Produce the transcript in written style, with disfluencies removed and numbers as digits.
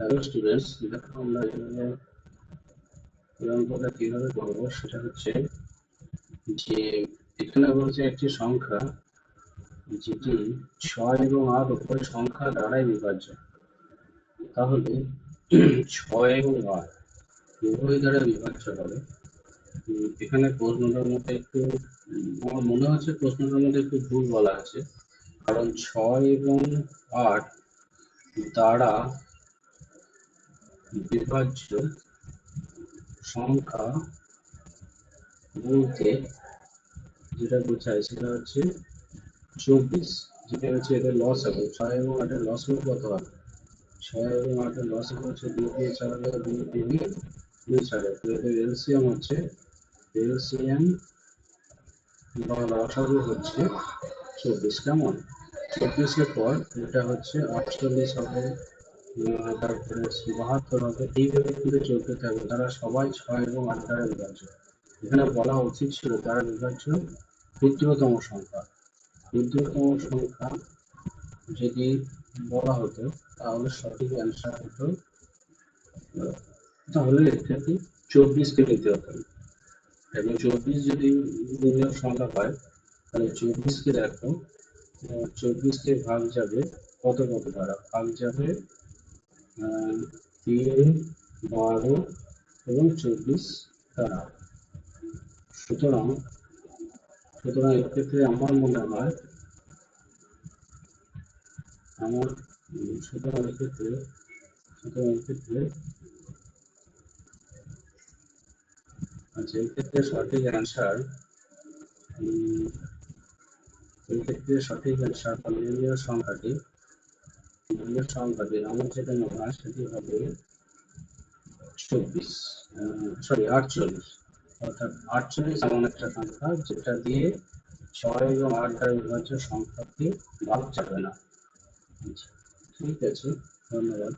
Hello students, দেখো আমরা এই অঙ্কটা কিভাবে করবো সেটা হচ্ছে যে এখানে বলছে একটি সংখ্যা যেটি 6 এবং 8 উভয় সংখ্যা দ্বারাই বিভাজ্য। তাহলে 6 এবং 8 উভয় দ্বারা বিভাজ্য হবে। এখানে প্রশ্নটার মধ্যে একটু আমার মনে হচ্ছে প্রশ্নটার মধ্যে একটু ভুল বলা আছে, কারণ 6 এবং 8 দ্বারা বিভাজ্য সংখ্যা বলতে যেটা বোঝায় সেটা হচ্ছে 24, যেটা হচ্ছে এদের লস হবে। 6 এবং 8 লস হবে কত হবে? 6 এবং 8 লস হবে হচ্ছে 2 দিয়ে 4 হবে, 2 দিয়ে 2 4। তো এদের এলসিএম হচ্ছে এলসিএম বা লসাগু হচ্ছে 24। কেমন? 24 এর পর এটা হচ্ছে 48 হবে, তারপরে 72 হবে। এইভাবে কিন্তু চলতে থাকবে। তারা সবাই 6 এবং 8 দ্বারা বিভাজ্য। এখানে বলা উচিত ছিল তারা বিভাজ্য ক্ষুদ্রতম সংখ্যা। ক্ষুদ্রতম সংখ্যা যদি বলা হতো তাহলে সঠিক অ্যান্সার হতো, তাহলে এটাকে 24কে নিতে হতো। এবং 24 যদি নির্ণয় সংখ্যা হয় তাহলে 24কে দেখো, 24কে ভাগ যাবে কত কত দ্বারা? ভাগ যাবে 3, 12 এবং 24 দ্বারা। সুতরাং সুতরাং এক্ষেত্রে আমার মনে হয় আমার সুতরাং এক্ষেত্রে আচ্ছা, এক্ষেত্রে সঠিক অ্যান্সার বা নির্ণয় সংখ্যাটি আমার যেটা মনে হয় সেটি হবে 48। অর্থাৎ 48 এমন একটা সংখ্যা যেটা দিয়ে 6 এবং 8 দ্বারা বিভাজ্য সংখ্যাকে ভাগ যাবে না। ঠিক আছে, ধন্যবাদ।